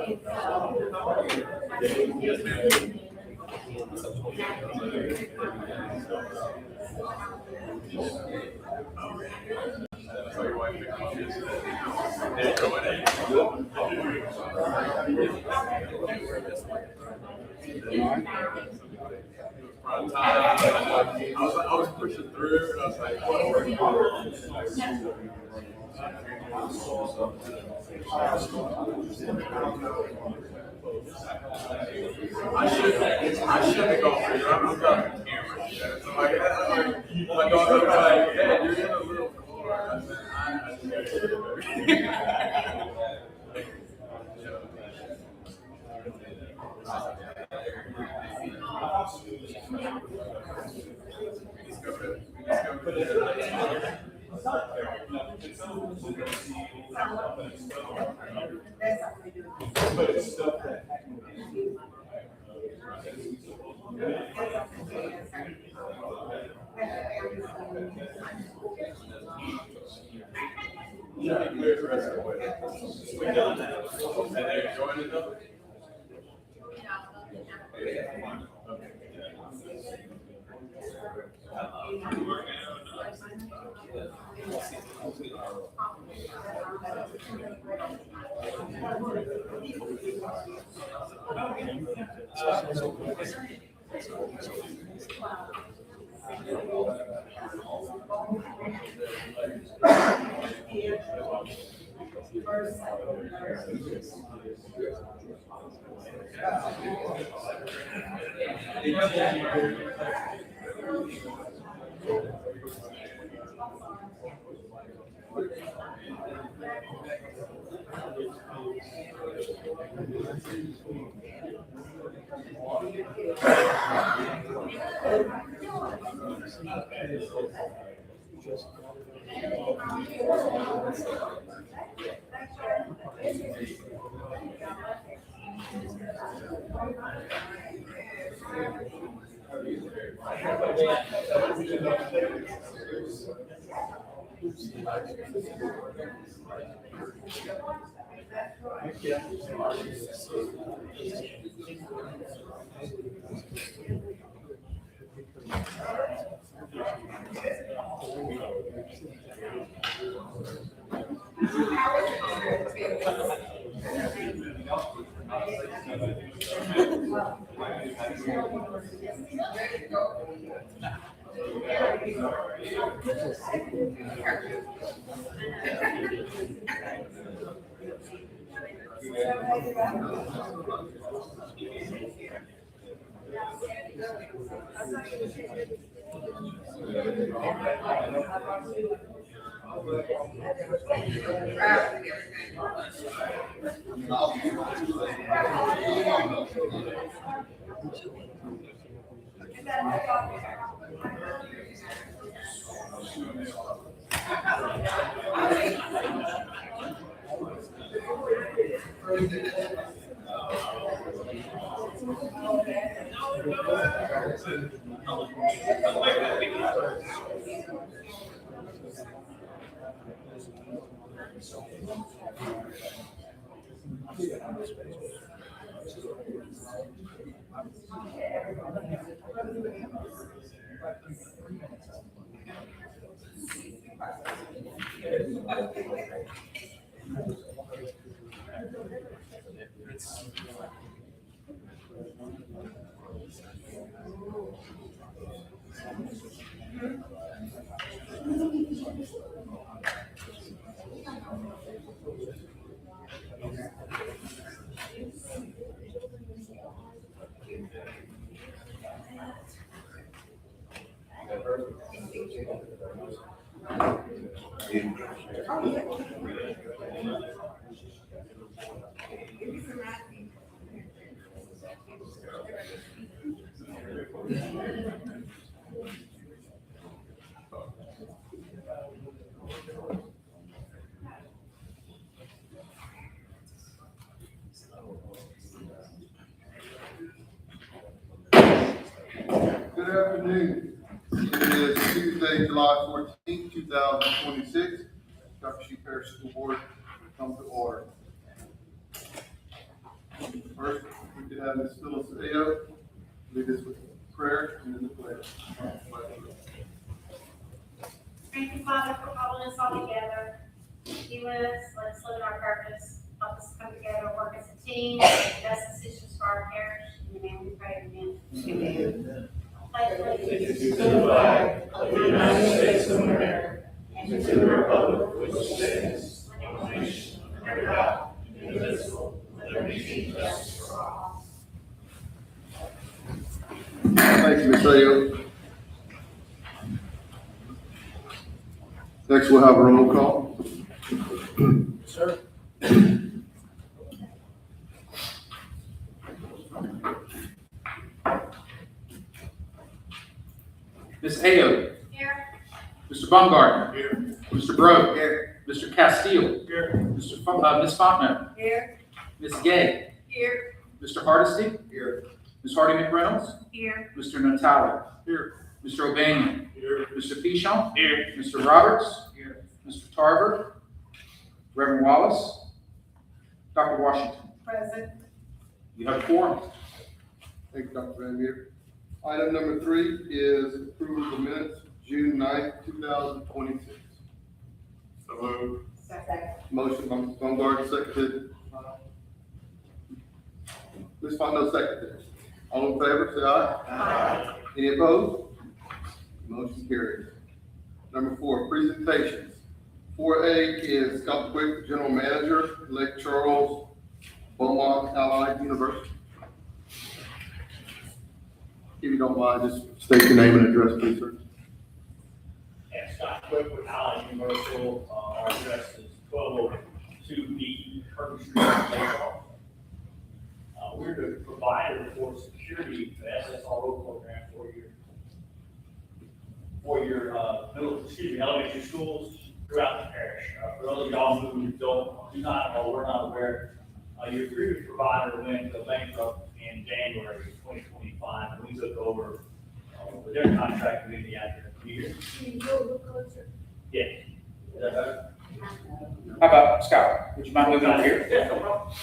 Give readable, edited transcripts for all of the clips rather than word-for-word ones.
I was pushing through, and I was like, I shouldn't go for you. I'm driving the camera. So my daughter was like, Dad, you're in a little car. I said, Good afternoon. It is Tuesday, July 14th, 2026. Dr. Shee Parish School Board come to order. have Ms. Phyllis Ayo lead us with prayer and then the pledge. Thank you, Father, for calling us all together. Be with us, let us live in our purpose. Help us come together, work as a team, make the best decisions for our parish. In the name we pray, amen. Amen. Pledge allegiance To the flag of the United States of America and to the republic which stands one nation under God, indivisible, with liberty and justice for all. Thank you, Ms. Ayo. Next, we'll have a roll call. Sir. Ms. Ayo. Here, Mr. Baumgartner. Here. Mr. Brogue. Mr. Castile. Here. Ms. Fontenot. here, Ms. Gay. here, Mr. Hardesty. Here. Ms. Hardy McReynolds. here, Mr. Natale. Here. Mr. O'Banion. Here. Mr. Pichon. Here. Mr. Roberts. Here. Mr. Tarver. Reverend Wallace. Dr. Washington. present. You have a quorum. Thank you, Dr. Van Meter. Item number 3 is approval of the minutes, June 9th, 2026. So moved. Second. Motion by Ms. Baumgartner, seconded. Ms. Fontenot, seconded. All in favor, say aye. Aye. Any opposed? Motion carries. Number 4, presentations. 4A is Scott Quick, General Manager, Lake Charles, Beaumont Allied University. If you don't mind, just state your name and address, please, sir. And Scott Quick with Allied Universal, our address is 1202B Kirby Street, Lake Charles. We're the provider for security, the SSRO program for your elementary schools throughout the parish. For those of y'all who do not know, we're not aware, your previous provider went bankrupt in January 2025, and we took over with their contract with the after year. Can you go a little closer? Yeah. Is that better? How about Scott? Would you mind moving over here? Yeah, no problem.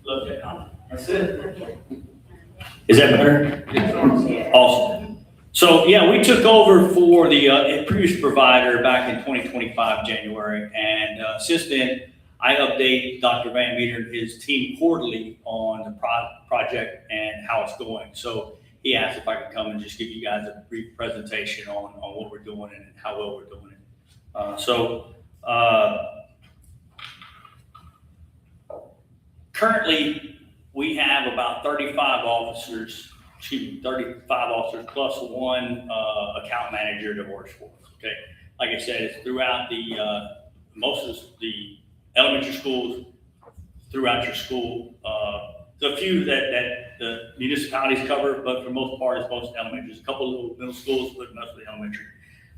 Look at that. That's it. Is that better? Awesome. So, yeah, we took over for the previous provider back in 2025, January. And since then, I update Dr. Van Meter and his team quarterly on the project and how it's going. So he asked if I could come and just give you guys a brief presentation on what we're doing and how well we're doing it. Currently, we have about 35 officers plus one account manager that works for us, okay? Like I said, it's throughout most of the elementary schools, throughout your school. There's a few that the municipalities cover, but for the most part, it's most elementary. There's a couple of little middle schools, but mostly elementary.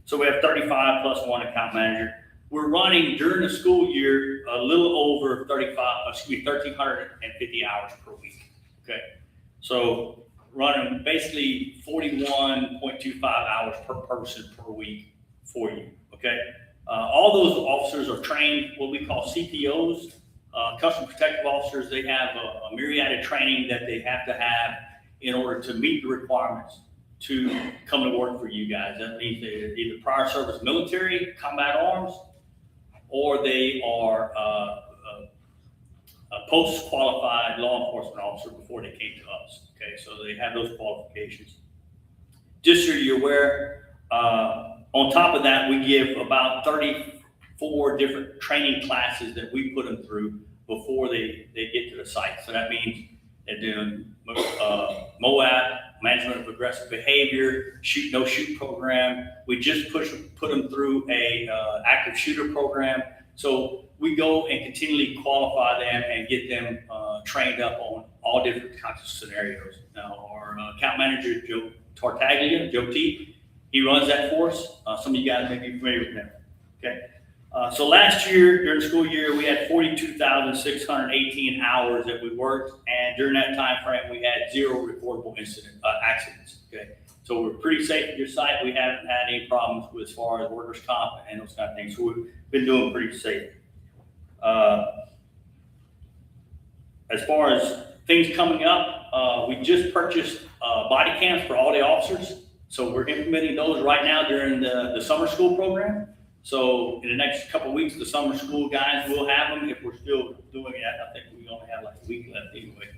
So we have 35 plus one account manager. We're running during the school year a little over 1,350 hours per week, okay? So running basically 41.25 hours per person per week for you, okay? All those officers are trained what we call CPOs, Custom Protective Officers. They have a myriad of training that they have to have in order to meet the requirements to come to work for you guys. That means they're either prior service military, combat arms, or they are a post-qualified law enforcement officer before they came to us. Okay, so they have those qualifications. Just so you're aware, on top of that, we give about 34 different training classes that we put them through before they get to the site. So that means they're doing MOAB, Management of Aggressive Behavior, Shoot No Shoot program. We just put them through a active shooter program. So we go and continually qualify them and get them trained up on all different kinds of scenarios. Now, our account manager, Joe Tartaglia, Joe T, he runs that for us. Some of you guys may be familiar with him. Okay. So last year, during the school year, we had 42,618 hours that we worked, and during that time frame, we had 0 recordable accidents. Okay, so we're pretty safe at your site. We haven't had any problems with as far as workers' comp and those kind of things. So we've been doing pretty safe. As far as things coming up, we just purchased body cams for all the officers. So we're implementing those right now during the summer school program. So in the next couple of weeks, the summer school guys will have them if we're still doing it. I think we only have like a week left anyway.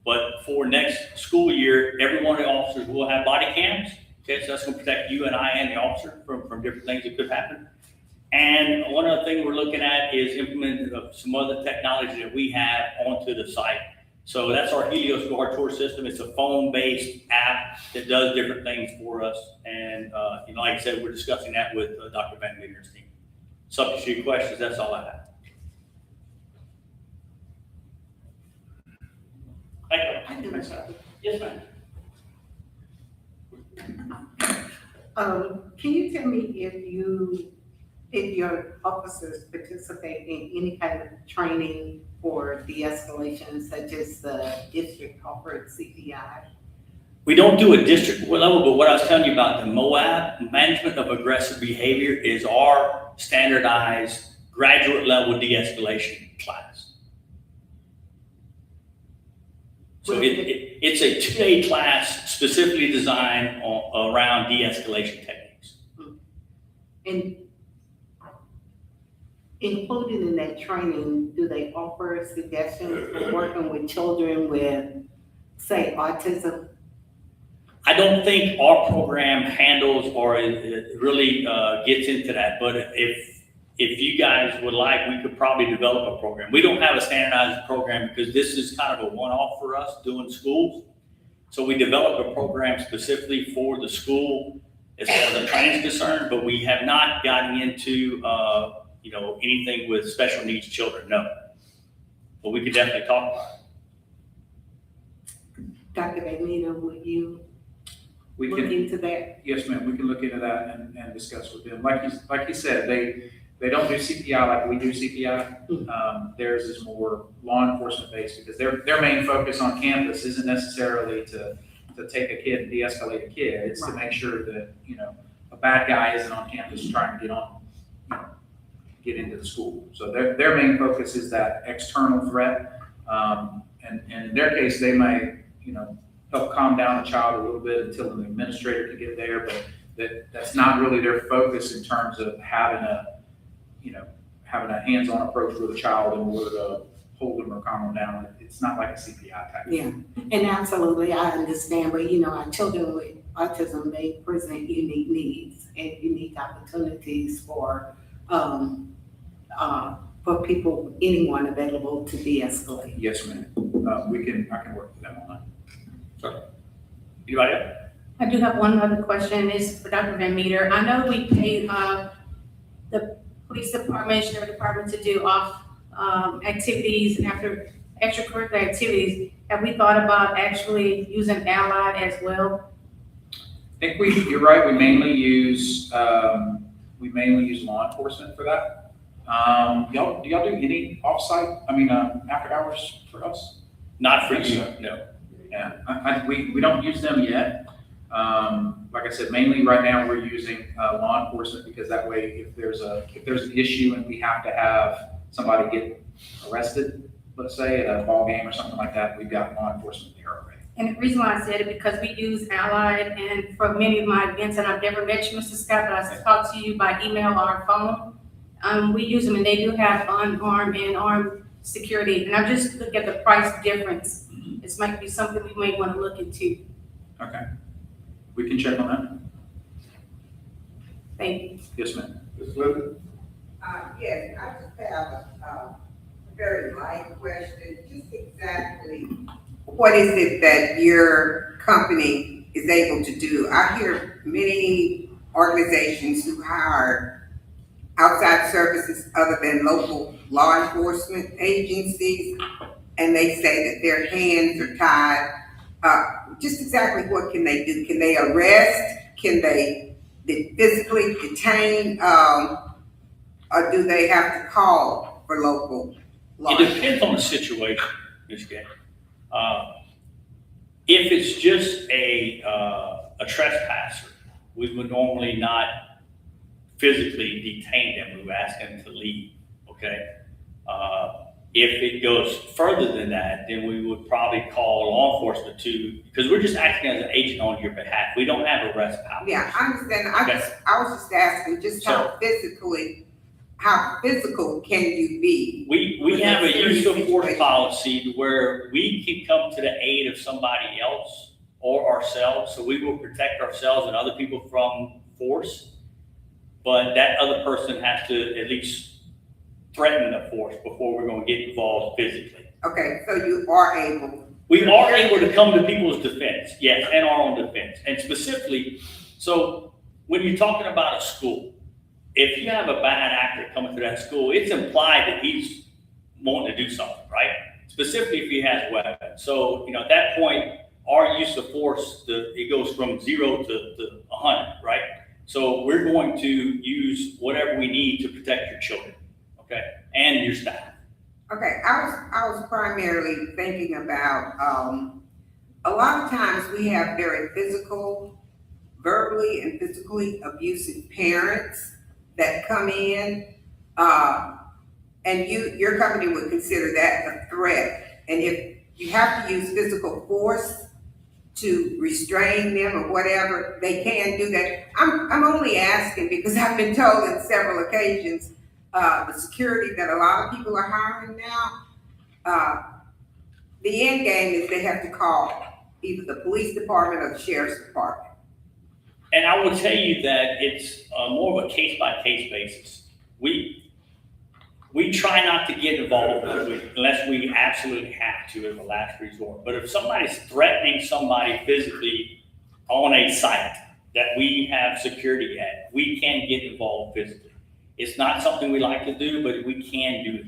But for next school year, every one of the officers will have body cams. Okay, so that's gonna protect you and I and the officer from different things that could happen. And one other thing we're looking at is implementing some other technology that we have onto the site. So that's our Helios Guard Tour system. It's a phone-based app that does different things for us. And, like I said, we're discussing that with Dr. Van Meter's team. Subject to your questions, that's all I have. Thank you. Yes, ma'am. Can you tell me if your officers participate in any kind of training for de-escalation, such as the district offered CPI? We don't do a district level, but what I was telling you about the MOAB, Management of Aggressive Behavior, is our standardized graduate level de-escalation class. So it's a 2-day class specifically designed around de-escalation techniques. And included in that training, do they offer suggestions for working with children with, say, autism? I don't think our program handles or it really gets into that, but if you guys would like, we could probably develop a program. We don't have a standardized program because this is kind of a one-off for us doing schools. So we developed a program specifically for the school as far as the training is concerned, but we have not gotten into anything with special needs children, no. But we could definitely talk about it. Dr. Van Meter, would you We look can, into that? yes, ma'am, we can look into that and discuss with them. Like you said, they don't do CPI like we do CPI. Theirs is more law enforcement based because their main focus on campus isn't necessarily to take a kid and de-escalate a kid. It's to make sure that, a bad guy isn't on campus trying to get into the school. So their main focus is that external threat. And in their case, they may, help calm down a child a little bit until an administrator can get there, but that's not really their focus in terms of having a hands-on approach with a child in order to hold them or calm them down. It's not like a CPI type. Yeah, and absolutely, I understand, but our children with autism, they present unique needs and unique opportunities for people, anyone available to de-escalate. Yes, ma'am. I can work with them on that. Sorry. Anybody else? I do have one other question, is for Dr. Van Meter. I know we pay the police department, sheriff department to do off activities after extracurricular activities. Have we thought about actually using Allied as well? I think you're right, we mainly use law enforcement for that. Do y'all do any offsite, after hours for us? Not for you, no. Yeah, we don't use them yet. Like I said, mainly right now we're using law enforcement because that way if there's an issue and we have to have somebody get arrested, let's say at a ball game or something like that, we've got law enforcement there already. And the reason why I said it, because we use Allied, and for many of my events, and I've never met you, Mr. Scott, but I talk to you by email or phone. We use them and they do have unarmed and armed security. And I just look at the price difference. This might be something we may want to look into. Okay, we can check on that. Thank you. Yes, ma'am. Ms. Linden? Yes, I just have a very light question. Just exactly what is it that your company is able to do? I hear many organizations who hire outside services other than local law enforcement agencies, and they say that their hands are tied. Just exactly what can they do? Can they arrest? Can they physically detain? Or do they have to call for local law? It depends on the situation, Ms. Gay. If it's just a trespasser, we would normally not physically detain them. We would ask them to leave, okay? If it goes further than that, then we would probably call law enforcement because we're just acting as an agent on your behalf. We don't have arrest power. Yeah, I understand. Okay. I was just asking, just how physical can you be? We have a use of force policy where we can come to the aid of somebody else or ourselves, so we will protect ourselves and other people from force. But that other person has to at least threaten the force before we're gonna get involved physically. Okay, so you are able. We are able to come to people's defense, yes, and our own defense. And specifically, so when you're talking about a school, if you have a bad actor coming to that school, it's implied that he's wanting to do something, right? Specifically if he has weapons. So, at that point, our use of force, it goes from 0 to 100, right? So we're going to use whatever we need to protect your children, okay, and your staff. Okay, I was primarily thinking about, a lot of times we have very verbally and physically abusive parents that come in, and your company would consider that a threat. And if you have to use physical force to restrain them or whatever, they can do that. I'm only asking because I've been told on several occasions, the security that a lot of people are hiring now, the end game is they have to call either the police department or the sheriff's department. And I will tell you that it's more of a case-by-case basis. We try not to get involved unless we absolutely have to as a last resort. But if somebody's threatening somebody physically on a site that we have security at, we can get involved physically. It's not something we like to do, but we can do it.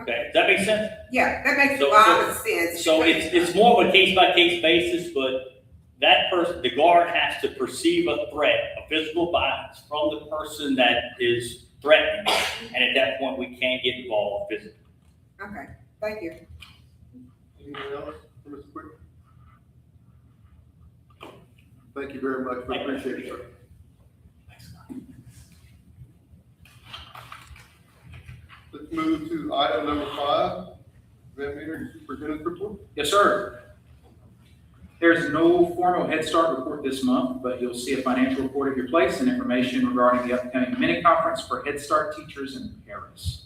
Okay, does that make sense? Yeah, that makes a lot of sense. So it's more of a case-by-case basis, but that person, the guard has to perceive a threat, a physical violence from the person that is threatening, and at that point, we can get involved physically. Okay, thank you. Anything else for Mr. Quick? Thank you very much. We appreciate it, sir. Let's move to item number 5, Van Meter, Superintendent's report. Yes, sir. There's no formal Head Start report this month, but you'll see a financial report of your place and information regarding the upcoming mini conference for Head Start teachers and parents.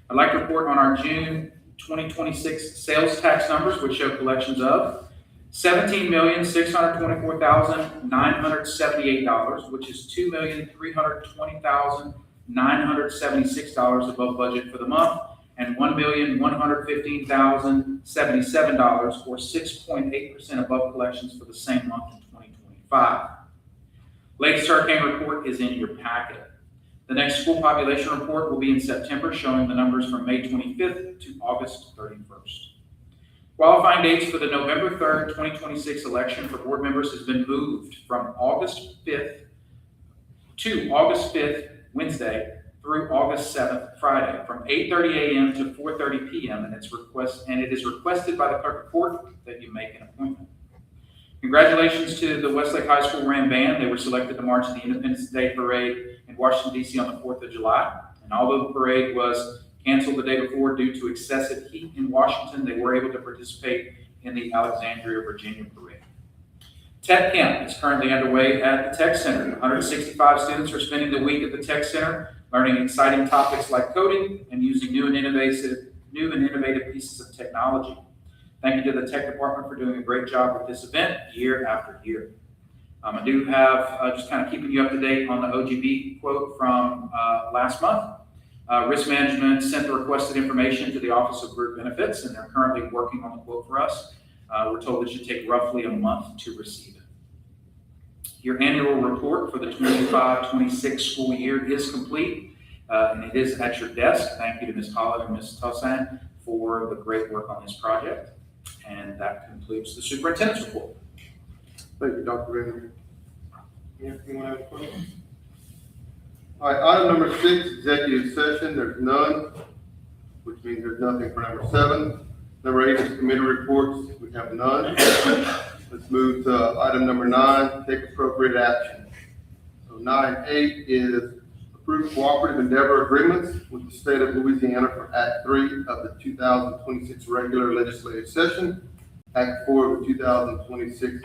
I'd like to report on our June 2026 sales tax numbers, which show collections of $17,624,978, which is $2,320,976 above budget for the month, and $1,115,077, or 6.8% above collections for the same month in 2025. Latest hurricane report is in your packet. The next school population report will be in September, showing the numbers from May 25th to August 31st. Qualifying dates for the November 3rd, 2026 election for board members has been moved from August 5th to August 5th, Wednesday, through August 7th, Friday, from 8:30 a.m. to 4:30 p.m. And it is requested by the clerk of court that you make an appointment. Congratulations to the Westlake High School Ram Band. They were selected to march in the Independence Day Parade in Washington, D.C. on the 4th of July. And although the parade was canceled the day before due to excessive heat in Washington, they were able to participate in the Alexandria, Virginia Parade. Tech Camp is currently underway at the Tech Center. 165 students are spending the week at the Tech Center, learning exciting topics like coding and using new and innovative pieces of technology. Thank you to the Tech Department for doing a great job with this event year after year. I do have, just kind of keeping you up to date on the OGB quote from last month. Risk Management sent the requested information to the Office of Group Benefits, and they're currently working on the quote for us. We're told it should take roughly a month to receive it. Your annual report for the 25-26 school year is complete, and it is at your desk. Thank you to Ms. Holland and Ms. Tosan for the great work on this project. And that concludes the superintendent's report. Thank you, Dr. Van. Anyone have a question? All right, item number 6, executive session. There's none, which means there's nothing for number 7. Number 8 is committee reports. We have none. Let's move to item number 9, take appropriate action. So 9.8 is approve cooperative endeavor agreements with the state of Louisiana for Act 3 of the 2026 regular legislative session, Act 4 of the 2026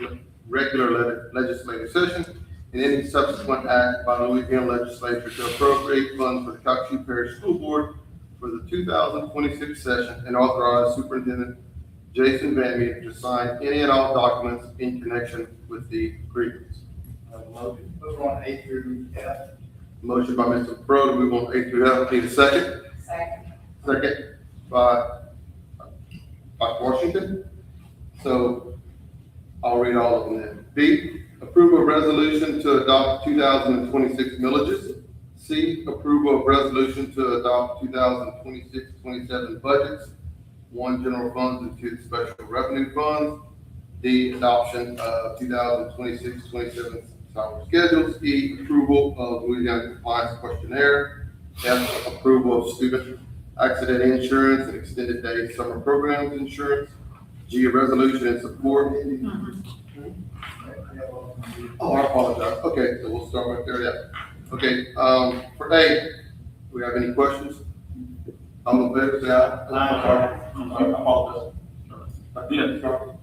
regular legislative session, and any subsequent act by the Louisiana legislature to appropriate funds for the Calcasieu Parish School Board for the 2026 session and authorize Superintendent Jason Van Meter to sign any and all documents in connection with the agreements. Motion, move on A through F. Motion by Mr. Pro to move on A through F. Need a second? Second. Second by Washington. So I'll read all of them then. B, approval of resolution to adopt 2026 millages. C, approval of resolution to adopt 2026-27 budgets, 1 general funds and 2 special revenue funds. D, adoption of 2026-27 salary schedules. E, approval of Louisiana compliance questionnaire. F, approval of student accident insurance and extended day summer programs insurance. G, a resolution in support. Oh, I apologize. Okay, so we'll start right there, yeah. Okay, for A, do we have any questions? All in favor, say aye. I apologize. Yeah,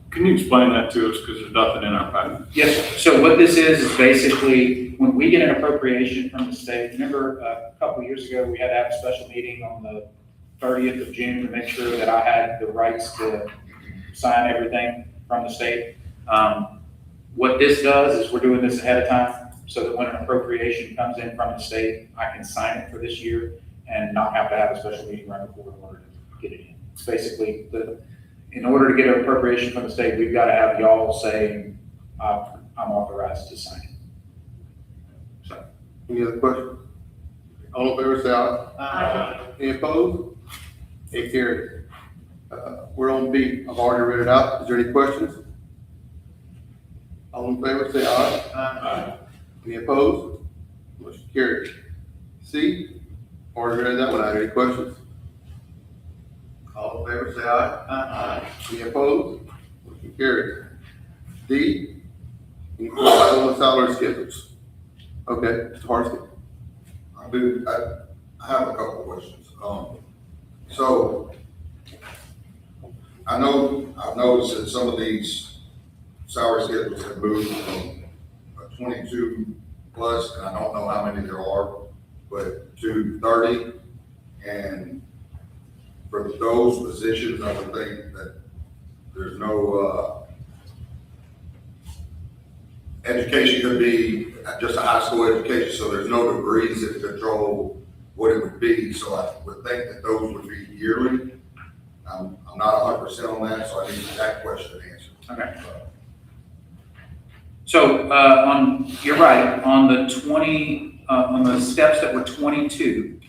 can you explain that to us, because there's nothing in our packet? Yes, sir. So what this is basically, when we get an appropriation from the state, remember a couple of years ago, we had to have a special meeting on the 30th of June to make sure that I had the rights to sign everything from the state. What this does is we're doing this ahead of time, so that when an appropriation comes in from the state, I can sign it for this year and not have to have a special meeting right before in order to get it in. It's basically in order to get an appropriation from the state, we've got to have y'all saying, I'm authorized to sign it. So, Any other questions? All in favor, say aye. Aye. Any opposed? A carried. We're on B. I've already read it out. Is there any questions? All in favor, say aye. Any opposed? Motion carried. C, already read that one out. Any questions? All in favor, say aye. Any opposed? Motion carried. D, any questions on the salary schedules? Okay, Mr. Harsky. I have a couple of questions. So I've noticed that some of these salary schedules have moved from a 22 plus, and I don't know how many there are, but to 30. And for those positions, I would think that there's no, education could be just a high school education, so there's no degrees that control what it would be. So I would think that those would be yearly. I'm not 100% on that, so I need that question answered. okay. So, you're right, on the steps that were 22,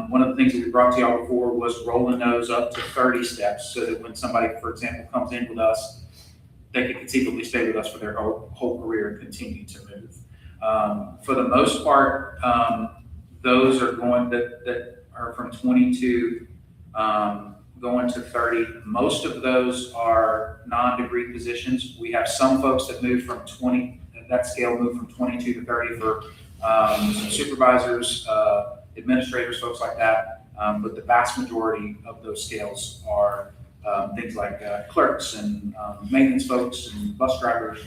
one of the things that we brought to y'all before was rolling those up to 30 steps, so that when somebody, for example, comes in with us, they could conceivably stay with us for their whole career and continue to move. For the most part, those are going, that are from 22, going to 30. Most of those are non-degree positions. We have some folks that move from 20, that scale moved from 22 to 30 for some supervisors, administrators, folks like that. But the vast majority of those scales are things like clerks and maintenance folks and bus drivers.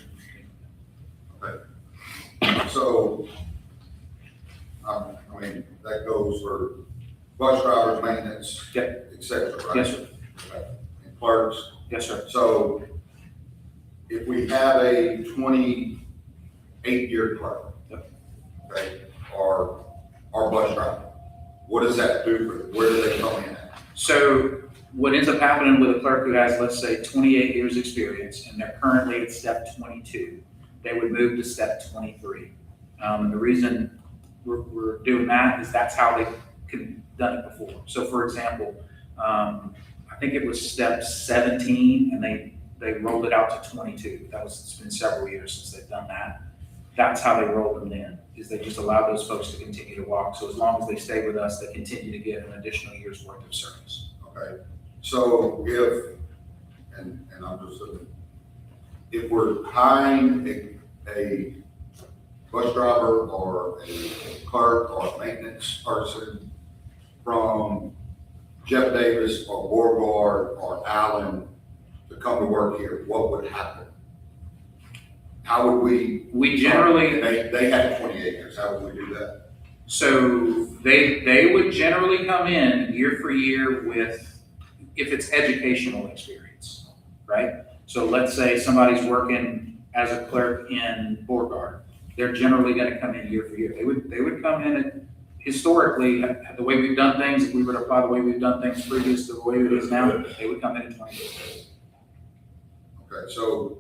So, I mean, that goes for bus drivers, maintenance, Yep. et cetera, right? Yes, sir. Okay. And clerks. Yes, sir. So if we have a 28-year clerk, Yep. okay, or bus driver, what does that do for, where do they come in at? So what ends up happening with a clerk who has, let's say, 28 years experience, and they're currently at step 22, they would move to step 23. And the reason we're doing that is that's how they've done it before. So for example, I think it was step 17, and they rolled it out to 22. It's been several years since they've done that. That's how they rolled them in, is they just allow those folks to continue to walk. So as long as they stay with us, they continue to get an additional year's worth of service. Okay, so and I'm just looking, if we're hiring a bus driver or a clerk or a maintenance person from Jeff Davis or Beauregard or Allen to come to work here, what would happen? How would we? We generally, They had 28 years, how would we do that? so they would generally come in year for year with, if it's educational experience, right? So let's say somebody's working as a clerk in Beauregard. They're generally gonna come in year for year. They would come in and historically, the way we've done things, if we were to apply the way we've done things previous to the way it is now, they would come in at 20 years. Okay, so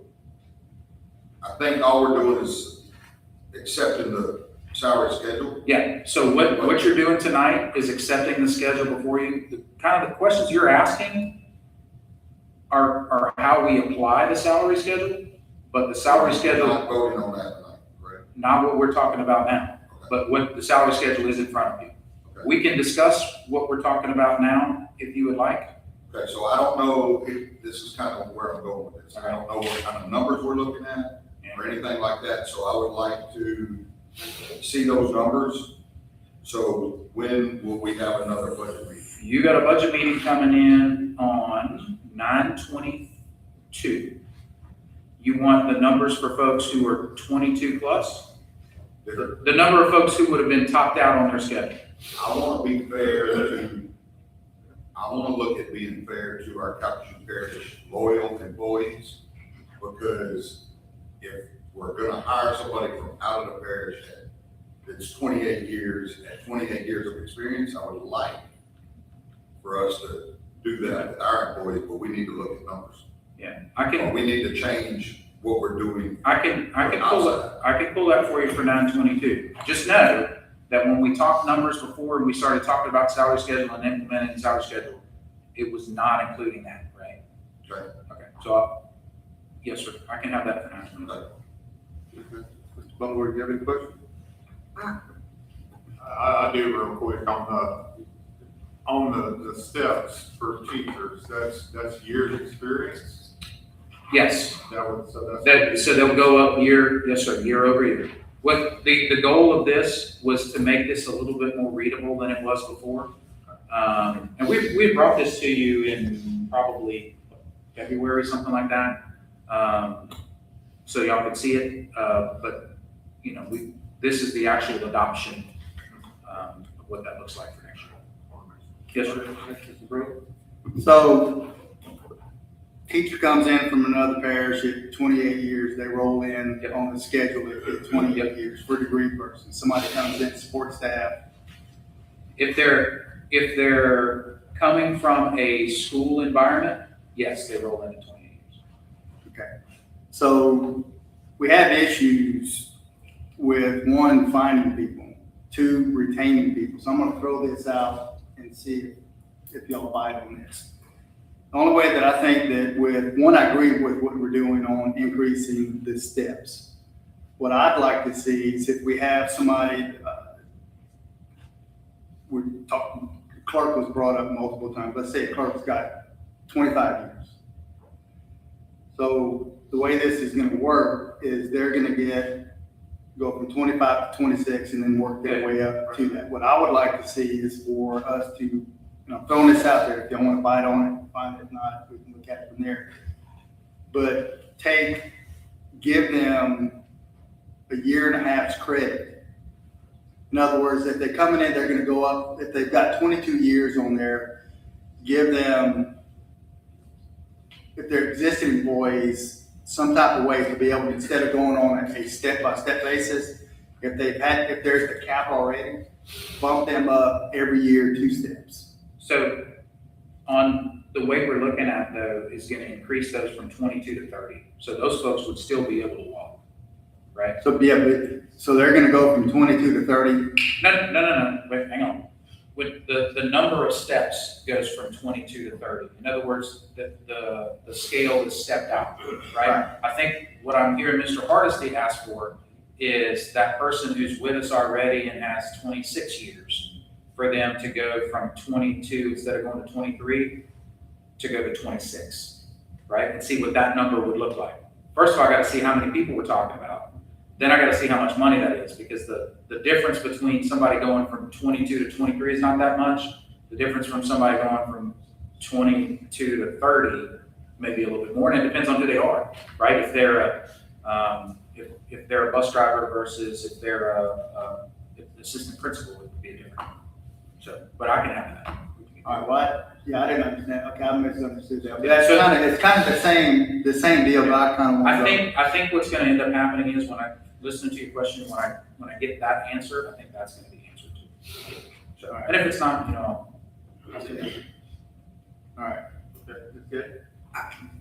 I think all we're doing is accepting the salary schedule. Yeah, so what you're doing tonight is accepting the schedule before you, kind of the questions you're asking are how we apply the salary schedule, but the salary We're schedule, not voting on that tonight, correct? not what we're talking about now, but what the salary schedule is in front of you. Okay. We can discuss what we're talking about now, if you would like. Okay, so I don't know if, this is kind of where I'm going with this. I don't know what kind of numbers we're looking at or anything like that, so I would like to see those numbers. So when will we have another budget meeting? You got a budget meeting coming in on 9/22. You want the numbers for folks who are 22 plus? The number of folks who would have been topped out on their schedule. I want to be fair to, I want to look at being fair to our Calhoun Parish loyal employees, because if we're gonna hire somebody from out of the parish that's 28 years, at 28 years of experience, I would like for us to do that with our employees, but we need to look at numbers. Yeah, I can, We need to change what we're doing. I can pull that for you for 9/22. Just know that when we talked numbers before and we started talking about salary schedule and implementing the salary schedule, it was not including that, right? Okay. Okay, so, yes, sir, I can have that for 9/22. Mr. Butler, do you have any questions? I do real quick on the steps for teachers, that's years experience? Yes, So that's. so they'll go up yes, sir, year over year. What the goal of this was to make this a little bit more readable than it was before. And we brought this to you in probably February, something like that. So y'all could see it, but you know, this is the actual adoption, of what that looks like for next year. Yes, sir. Mr. Brewer? So, teacher comes in from another parish at 28 years, they roll in on the schedule at 28 years for degree person. Somebody comes in, support staff. If they're coming from a school environment, yes, they roll into 28 years. Okay. So, we have issues with one, finding people, two, retaining people. So I'm gonna throw this out and see if y'all bite on this. The only way that I think that I agree with what we're doing on increasing the steps. What I'd like to see is if we have somebody, clerk was brought up multiple times. Let's say a clerk's got 25 years. So the way this is gonna work is they're gonna go from 25 to 26 and then work their way up to that. What I would like to see is for us to, throwing this out there, if y'all wanna bite on it, fine. If not, we can look at it from there. But give them a year and a half's credit. In other words, if they're coming in, they're gonna go up, if they've got 22 years on there, give them, if they're existing employees, some type of way to be able to, instead of going on a step-by-step basis, if there's the cap already, bump them up every year 2 steps. So on the way we're looking at though, is gonna increase those from 22 to 30. So those folks would still be able to walk, right? So so they're gonna go from 22 to 30. No, wait, hang on. With the number of steps goes from 22 to 30. In other words, the scale is stepped out, right? I think what I'm hearing Mr. Hardesty ask for is that person who's with us already and has 26 years, for them to go from 22, instead of going to 23, to go to 26, right? And see what that number would look like. First of all, I gotta see how many people we're talking about. then I gotta see how much money that is, because the difference between somebody going from 22 to 23 is not that much. The difference from somebody going from 22 to 30 may be a little bit more, and it depends on who they are, right? If they're if they're a bus driver versus if they're a assistant principal, it would be different. So, but I can have that. All right, what? Yeah, I didn't understand. Okay, I misunderstood that. But that's it's kind of the same deal, but I kind of want I think what's gonna end up happening is when I listen to your question, when I get that answer, I think that's gonna be answered too. So, and if it's not, I'll see that. All right. That's good.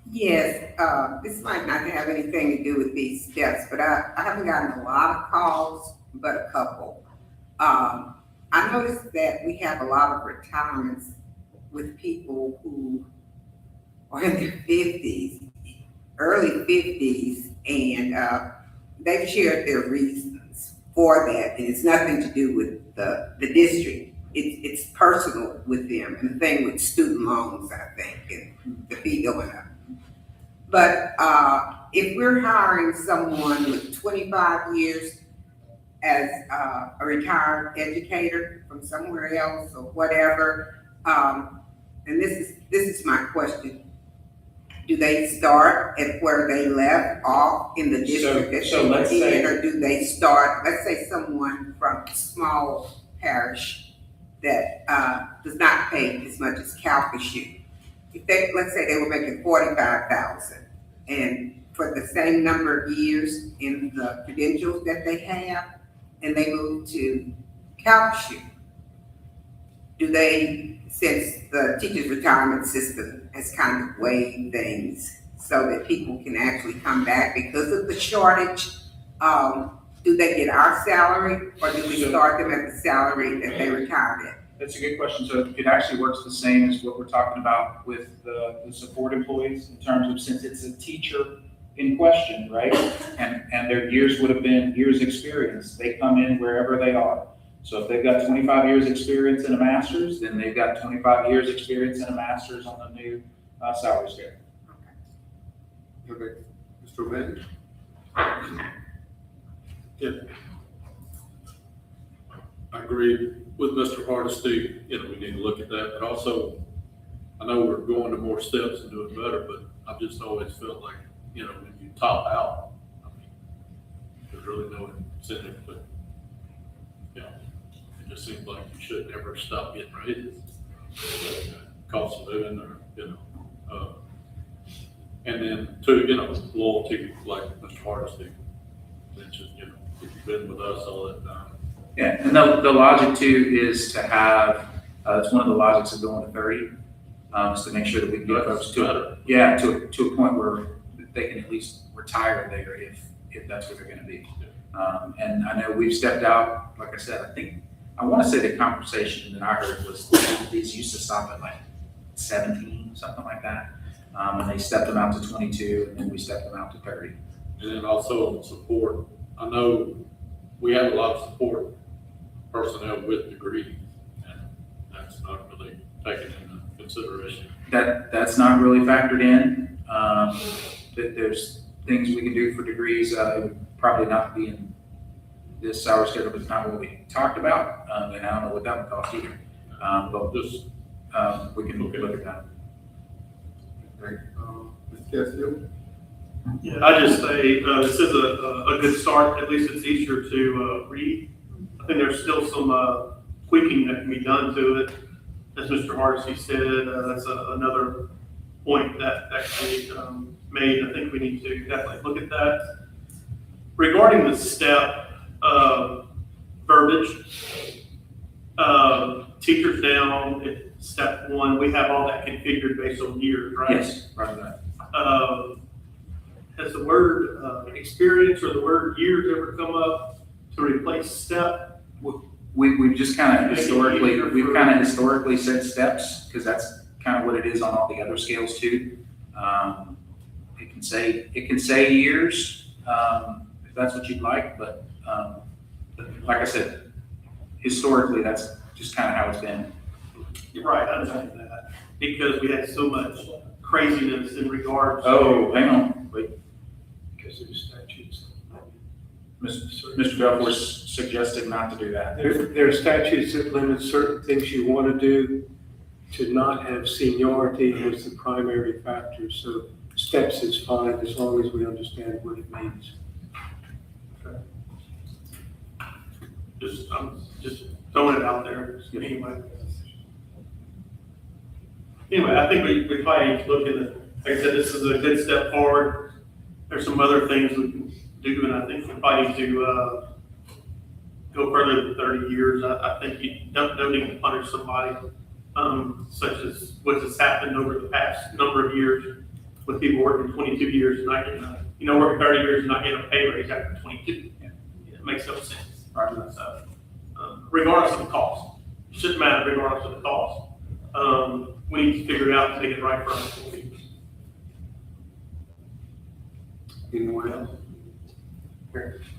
Yes, this might not have anything to do with these steps, but I haven't gotten a lot of calls, but a couple. I noticed that we have a lot of retirements with people who are in their 50s, early 50s, and they've shared their reasons for that, and it's nothing to do with the district. It's personal with them, and the thing with student loans, I think, and the fee going up. But if we're hiring someone with 25 years as a retired educator from somewhere else or whatever, and this is my question: do they start at where they left off in the district that So they let's were say- in, or do they start? Let's say someone from a small parish that does not pay as much as Calcasieu. If they, let's say they were making $45,000, and for the same number of years in the credentials that they have, and they move to Calcasieu, do they, since the teachers' retirement system has kind of waived things so that people can actually come back because of the shortage, do they get our salary, or do we start them at the salary that they retired at? That's a good question. So it actually works the same as what we're talking about with the support employees, in terms of, since it's a teacher in question, right? And their years would have been years experience. They come in wherever they are. So if they've got 25 years experience in a master's, then they've got 25 years experience in a master's on the new salary scale. Okay, Mr. O'Malley? I agree with Mr. Hardesty, we need to look at that, but also, I know we're going to more steps and doing better, but I've just always felt like, when you top out, there's really no incentive, but, it just seems like you should never stop getting raises. Cost of living, or, and then two, loyalty, like Mr. Hardesty mentioned, if you've been with us all that time. Yeah, and the logic too is to have, it's one of the logics of going to 30, is to make sure that we can get folks to a point where they can at least retire there if that's what they're gonna be. And I know we've stepped out, like I said, I wanna say the conversation that I heard was these used to stop at like 17, something like that. And they stepped them out to 22, and then we stepped them out to 30. And then also support, I know we have a lot of support personnel with degrees, and that's not really taken into consideration. That's not really factored in. That there's things we can do for degrees, it would probably not be in this salary schedule, but it's not what we talked about, and I don't know what that would cost either. But Just, we can look at that. Okay, Mr. Castillo? Yeah, I just say, this is a good start, at least it's easier to read. I think there's still some tweaking that can be done to it. As Mr. Hardesty said, that's another point that can be made. I think we need to definitely look at that. Regarding the step verbiage, teachers down at step 1, we have all that configured based on years, right? Yes, right on that. Has the word experience or the word years ever come up to replace step? We've just kind of historically said steps, because that's kind of what it is on all the other scales too. It can say years, if that's what you'd like, but like I said, historically, that's just kind of how it's been. Right, I understand that, because we had so much craziness in regards to. Oh, hang on, wait. Because of statutes. Mr. Belfour suggested not to do that. There are statutes that limit certain things you want to do to not have seniority as the primary factor. So steps is fine as long as we understand what it means. I'm just throwing it out there, anyway. Anyway, I think we probably need to look at it. Like I said, this is a good step forward. There's some other things we can do, and I think we probably need to, go further than 30 years. I think you don't need to punish somebody, such as what has happened over the past number of years with people working 22 years and not getting, working 30 years and not getting a pay raise after 22. It makes no sense. Right. So, regardless of the cost, it shouldn't matter regardless of the cost. We need to figure it out and make it right for our employees. Anyone else?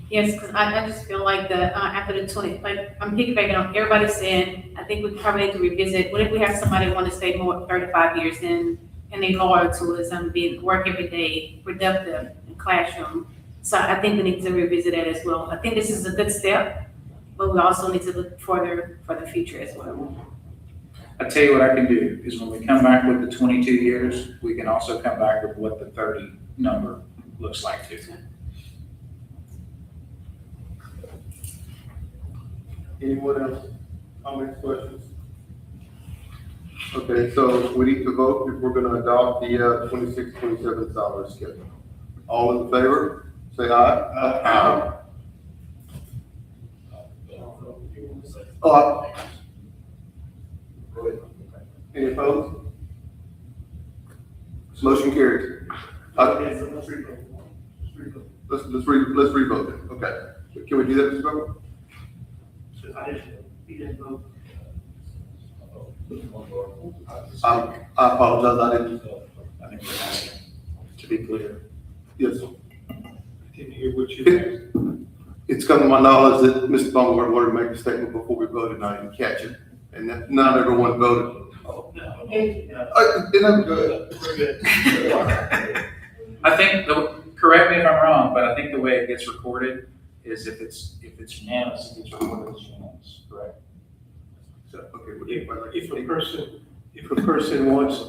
Yes, because I just feel like after the 20, like, I'm piggybacking on everybody saying, I think we probably need to revisit, what if we have somebody want to stay more 35 years and they loyal to us and work every day, productive in classroom. So I think we need to revisit that as well. I think this is a good step, but we also need to look further for the future as well. I tell you what I can do is when we come back with the 22 years, we can also come back with what the 30 number looks like too. Anyone else? Comments, questions? Okay, so we need to vote if we're gonna adopt the 26-27 salary schedule. All in favor, say aye. Aye. Oh, any opposed? Motion carries. Let's revote it, okay. Can we do that, Mr. Bowman? I apologize, I didn't. I think we're asking to be clear. Yes. Didn't hear what you said. It's come to my knowledge that Mr. Baumgart wanted to make a statement before we voted, and I didn't catch it, and that not everyone voted. Then I'm good. I think, correct me if I'm wrong, but I think the way it gets recorded is if it's unanimous, it gets recorded as unanimous, correct? So, okay, If a person wants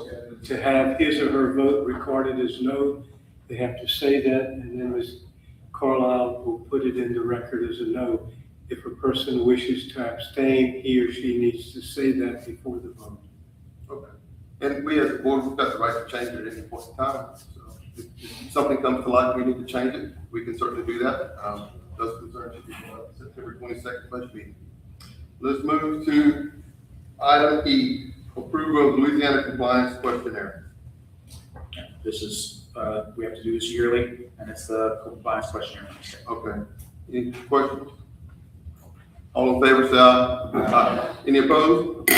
to have his or her vote recorded as no, they have to say that, and then Ms. Carlisle will put it in the record as a no. If a person wishes to abstain, he or she needs to say that before the vote. Okay. And we as a board, we've got the right to change it at any point in time. So if something comes to light, we need to change it, we can certainly do that. Those concerns should be brought up at September 22nd budget meeting. Let's move to item E, approval of Louisiana compliance questionnaire. This is, we have to do this yearly, and it's the compliance questionnaire. Okay. Any questions? All in favor, say aye. Aye. Any opposed?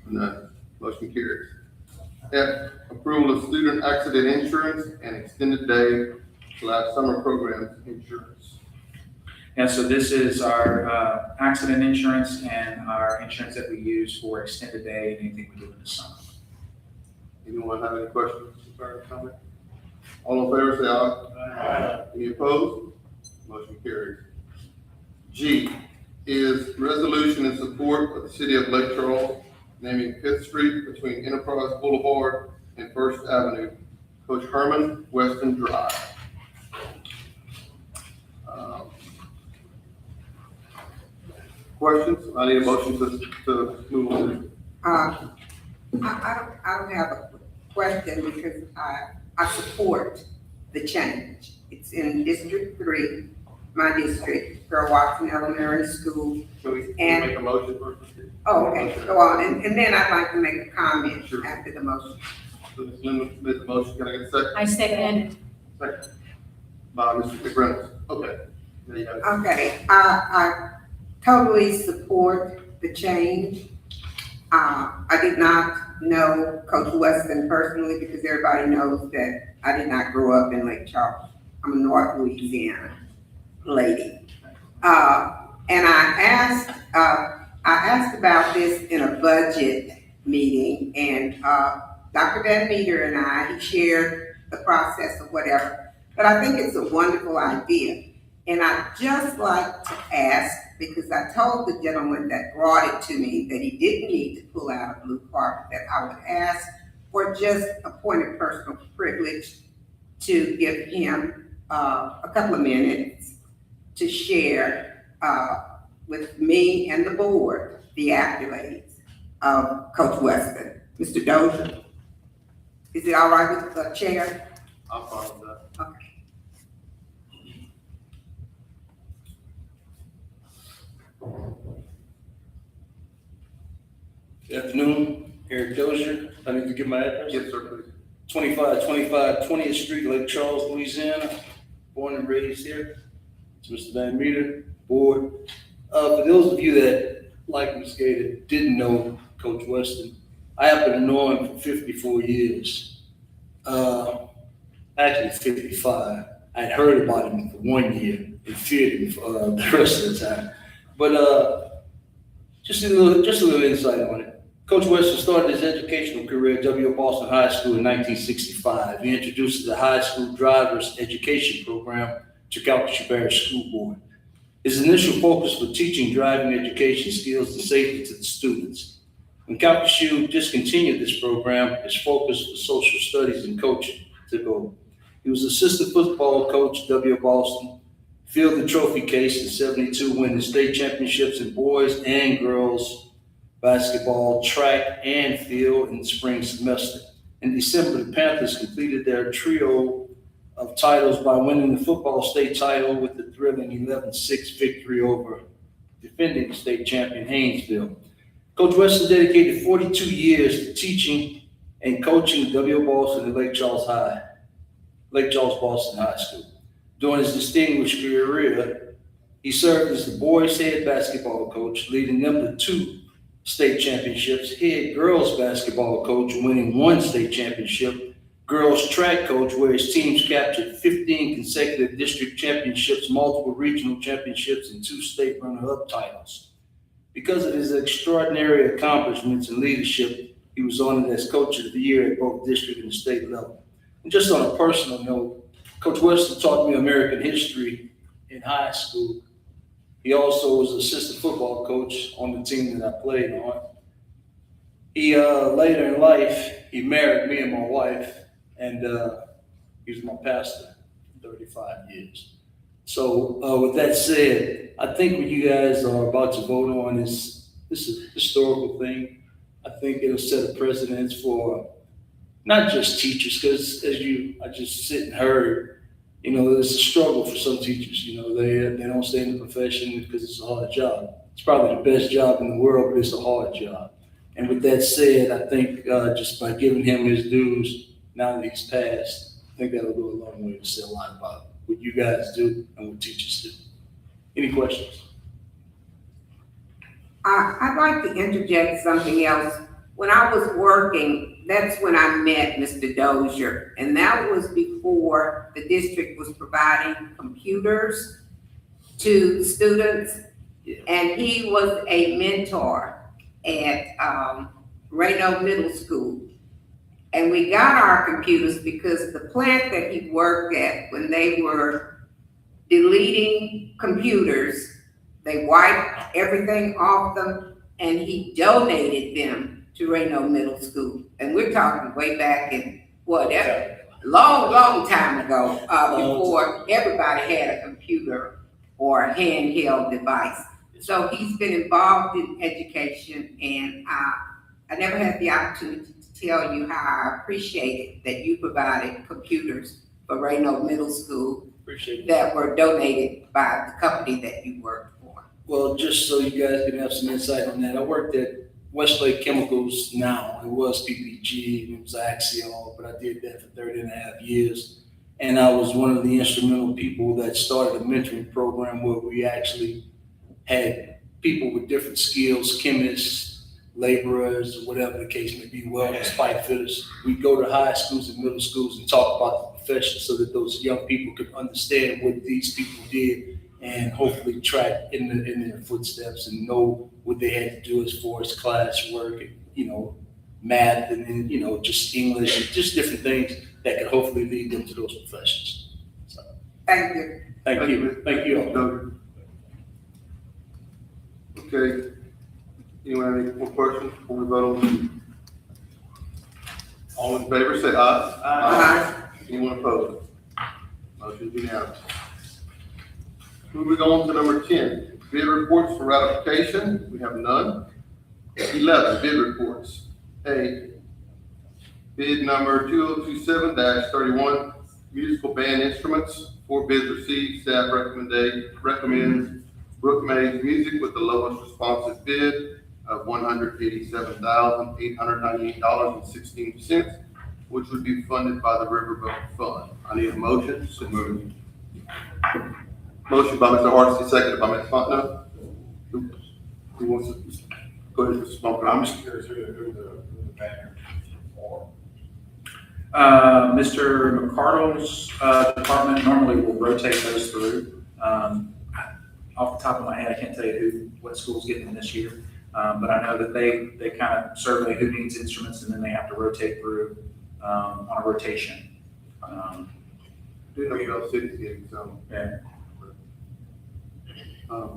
None. Motion carries. F, approval of student accident insurance and extended day/summer programs insurance. And so this is our accident insurance and our insurance that we use for extended day and anything we do in the summer. Anyone have any questions or comments? All in favor, say aye. Aye. Any opposed? Motion carries. G is resolution in support of the city of Lake Charles naming Fifth Street between Enterprise Boulevard and First Avenue, Coach Herman Weston Drive. Questions? I need a motion to move on. I don't have a question because I support the change. It's in District 3, my district, Pearl Watson Elementary School. Can we And- make a motion first? Oh, okay, go on, and then I'd like to make a comment Sure. after the motion. So Ms. Linda made the motion, can I get a second? I second. Second. By Mr. McReynolds. Okay. There you have it. Okay, I totally support the change. I did not know Coach Weston personally because everybody knows that I did not grow up in Lake Charles. I'm a North Louisiana lady. And I asked about this in a budget meeting, and Dr. Van Meter and he shared the process of whatever. But I think it's a wonderful idea. And I'd just like to ask, because I told the gentleman that brought it to me that he didn't need to pull out a blue card, that I would ask for just a point of personal privilege to give him a couple of minutes to share with me and the board the accolades of Coach Weston. Mr. Dozier, is it all right with the chair? I'm fine with that. Okay. Good afternoon, Eric Dozier. I need to give my address. Yes, sir, please. 2525 20th Street, Lake Charles, Louisiana. Born and raised here. To Mr. Van Meter, board. For those of you that, like Ms. Gator, didn't know Coach Weston, I happen to know him for 54 years. Actually 55. I'd heard about him for 1 year and feared him for the rest of the time. But just a little insight on it. Coach Weston started his educational career at W. Boston High School in 1965. He introduced the high school driver's education program to Calcasieu Parish School Board. His initial focus was teaching driving education skills and safety to the students. When Calcasieu discontinued this program, his focus was social studies and coaching took over. He was assistant football coach at W. Boston, fielded the trophy case in '72, winning state championships in boys and girls basketball, track, and field in the spring semester. In December, the Panthers completed their trio of titles by winning the football state title with the thrilling 11-6 victory over defending state champion Haynesville. Coach Weston dedicated 42 years to teaching and coaching W. Boston and Lake Charles Boston High School. During his distinguished career, he served as the boys' head basketball coach, leading them to 2 state championships, head girls basketball coach, winning 1 state championship, girls track coach, where his teams captured 15 consecutive district championships, multiple regional championships, and 2 state runner-up titles. Because of his extraordinary accomplishments and leadership, he was honored as Coach of the Year at both district and state level. And just on a personal note, Coach Weston taught me American history in high school. He also was assistant football coach on the team that I played on. He, later in life, he married me and my wife, and he was my pastor for 35 years. So with that said, I think what you guys are about to vote on is a historical thing. I think it'll set a precedence for not just teachers, because I just sit and heard, it's a struggle for some teachers. They don't stay in the profession because it's a hard job. It's probably the best job in the world, but it's a hard job. And with that said, I think just by giving him his dues, now that he's passed, I think that'll go a long way to say a lot about what you guys do and what teachers do. Any questions? I'd like to interject something else. When I was working, that's when I met Mr. Dozier, and that was before the district was providing computers to students, and he was a mentor at Reno Middle School. And we got our computers because the plant that he worked at, when they were deleting computers, they wiped everything off them, and he donated them to Reno Middle School. And we're talking way back in, long time ago, before everybody had a computer or a handheld device. So he's been involved in education, and I never had the opportunity to tell you how I appreciated that you provided computers for Reno Middle School that were donated by the company that you worked for. Well, just so you guys can have some insight on that, I worked at Westlake Chemicals now. It was PPG, it was Axial, but I did that for 30.5 years. And I was one of the instrumental people that started a mentoring program where we actually had people with different skills, chemists, laborers, whatever the case may be, welders, pipe fitters. We go to high schools and middle schools and talk about the profession so that those young people could understand what these people did and hopefully track in their footsteps and know what they had to do as far as classwork and, math and then, just English and just different things that could hopefully lead them to those professions. So Thank you. Thank you, thank you all. Doug. Okay. Anyone have any more questions before we vote on? All in favor, say aye. Aye. Anyone opposed? Motion unanimous. Moving on to number 10, bid reports for ratification. We have none. 11, bid reports. A, bid number 2027-31, musical band instruments. 4 bids received. Staff recommends Brook Mays Music with the lowest responsive bid of $187,898.16, which would be funded by the Riverboat Fund. I need a motion. So moved. Motion by Mr. Hardesty, seconded by Ms. Fontenot. Who wants to go ahead, Mr. Smoker? I'm just curious who the banner for. Mr. McCardle's department normally will rotate those through. Off the top of my head, I can't tell you what school's getting them this year. But I know that they kind of survey who needs instruments, and then they have to rotate through on a rotation. Do know you know city's getting some. Yeah.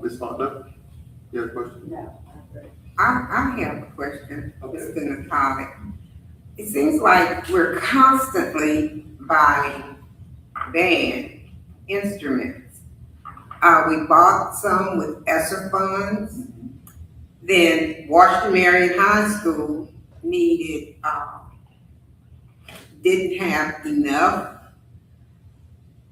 Ms. Fontenot, you have a question? I have a question, Okay. Mr. Natale. It seems like we're constantly buying band instruments. We bought some with ESSER funds. Then Washington Marion High School didn't have enough.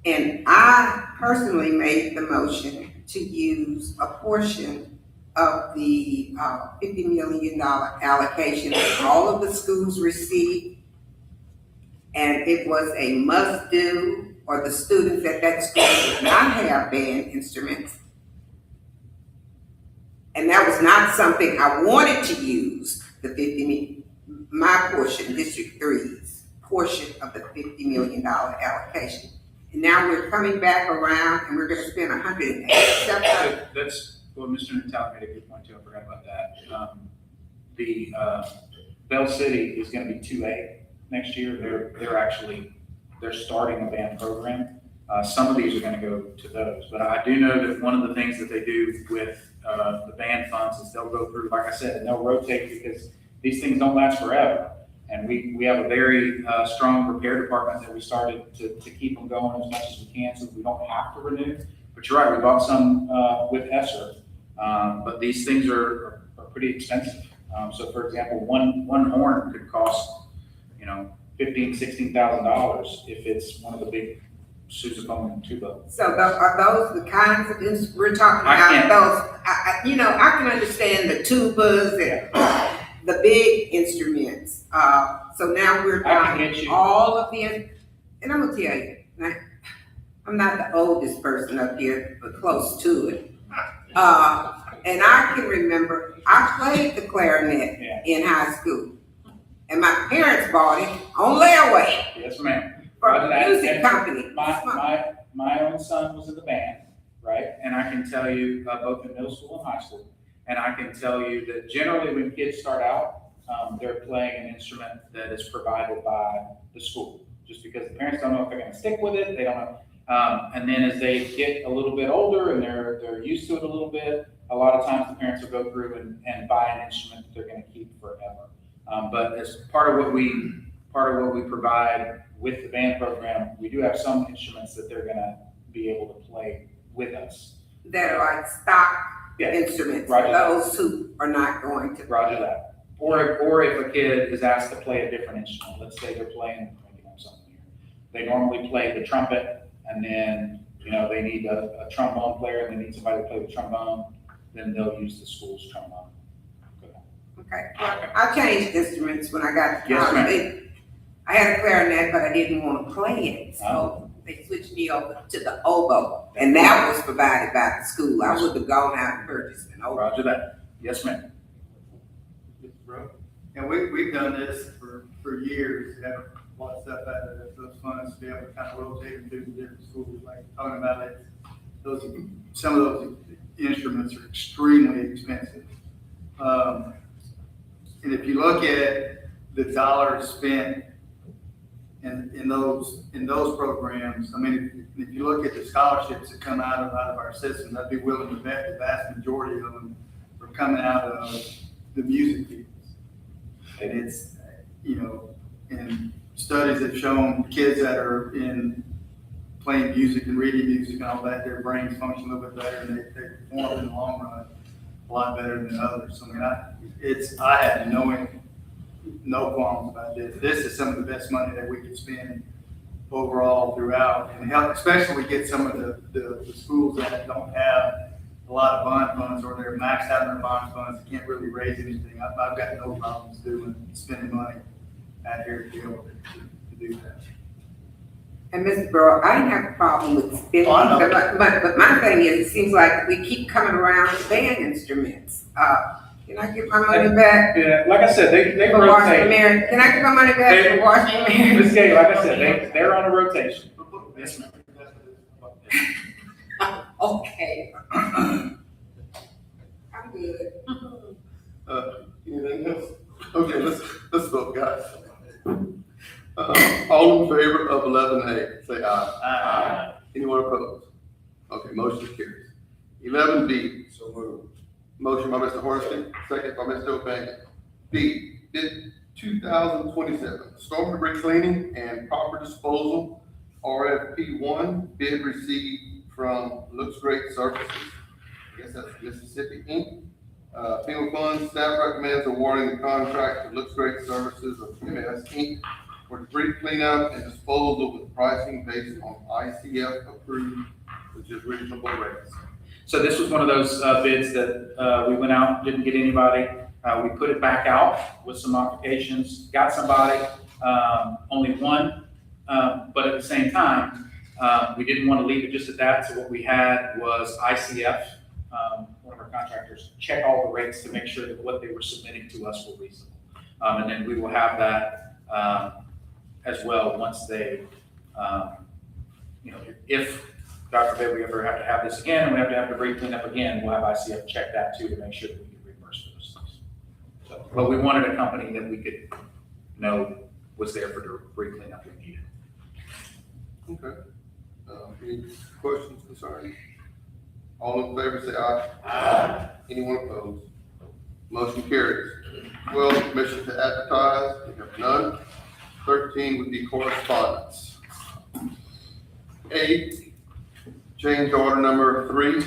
And I personally made the motion to use a portion of the $50 million allocation that all of the schools received. And it was a must-do, or the students at that school did not have band instruments. And that was not something I wanted to use, the my portion, District 3's portion of the $50 million allocation. And now we're coming back around and we're gonna spend $187. That's, well, Mr. Natale made a good point too, I forgot about that. The Bell City is gonna be 2A next year. They're starting a band program. Some of these are gonna go to those, but I do know that one of the things that they do with the band funds is they'll go through, like I said, and they'll rotate, because these things don't last forever. And we have a very strong repair department that we started to keep them going as much as we can, so we don't have to renew. But you're right, we bought some with ESSER, but these things are pretty expensive. So for example, one horn could cost, $15,000-$16,000 if it's one of the big sousaphone and tuba. So are those the kinds of instruments we're talking I about? can't- Those, I can understand the tubas and the big instruments. So now we're I can buying get you- all of them. And I'm gonna tell you, I'm not the oldest person up here, but close to it. And I can remember, I played the clarinet Yeah. in high school. And my parents bought it on layaway Yes, ma'am. from Roger a that. music And company. My own son was in the band, right? And I can tell you, both in middle school and high school, and I can tell you that generally when kids start out, they're playing an instrument that is provided by the school, just because the parents don't know if they're gonna stick with it, they don't know. And then as they get a little bit older and they're used to it a little bit, a lot of times the parents will go through and buy an instrument that they're gonna keep forever. But as part of what we provide with the band program, we do have some instruments that they're gonna be able to play with us. That are like stock Yeah. instruments, for Roger that. those who are not going to. Roger that. Or if a kid is asked to play a different instrument, let's say they're playing, something here. They normally play the trumpet, and then, they need a trombone player, and they need somebody to play the trombone, then they'll use the school's trombone. Okay, I changed instruments when I got to Yes, ma'am. college. I had a clarinet, but I didn't want to play it, Oh. so they switched me over to the oboe, and that was provided by the school. I would have gone out and purchased an oboe. Roger that. Yes, ma'am. And we've done this for years, have a lot of stuff out of those funds to be able to kind of rotate them through the different schools, like talking about it. Some of those instruments are extremely expensive. And if you look at the dollars spent in those programs, I mean, if you look at the scholarships that come out of our system, I'd be willing to bet the vast majority of them are coming out of the music fields. And it's, and studies have shown kids that are playing music and reading music and all that, their brains function a little bit better and they perform in the long run a lot better than others. So, I mean, I have no qualms about this. This is some of the best money that we can spend overall throughout and help, especially we get some of the schools that don't have a lot of bond funds or they're maxed out in their bond funds, can't really raise anything. I've got no problems spending money out here to be able to do that. And Mr. Burrow, I didn't have a problem with spending, Oh, I know. but my thing is, it seems like we keep coming around to band instruments. Can I get my money back Yeah, like I said, they for Washington rotate. Mary? Can I get my money back for Washington Mary? Ms. Gay, like I said, they're on a rotation. Yes, ma'am. Okay. I'm good. Anything else? Okay, let's vote, guys. All in favor of 11A, say aye. Aye. Anyone opposed? Okay, motion carries. 11B, So moved. motion by Mr. Horsey, second by Mr. O'Banion. B, bid 2027, storm debris cleaning and proper disposal, RFP 1, bid received from Looks Great Services. I guess that's Mississippi Inc. FEMA funds, staff recommends awarding the contract to Looks Great Services of MS Inc. for debris cleanup and disposal with pricing based on ICF approved, which is reasonable rates. So this was one of those bids that we went out, didn't get anybody. We put it back out with some modifications, got somebody, only one. But at the same time, we didn't want to leave it just at that. So what we had was ICF, one of our contractors, check all the rates to make sure that what they were submitting to us were reasonable. And then we will have that as well once they, if God forbid we ever have to have this again and we have to have debris clean up again, we'll have ICF check that too to make sure that we can reimburse for those things. So, but we wanted a company that we could know was there for debris cleanup if needed. Okay. Any questions, concerns? All in favor, say aye. Aye. Anyone opposed? Motion carries. 12, permission to advertise, we have none. 13 would be correspondence. 8, change order number 3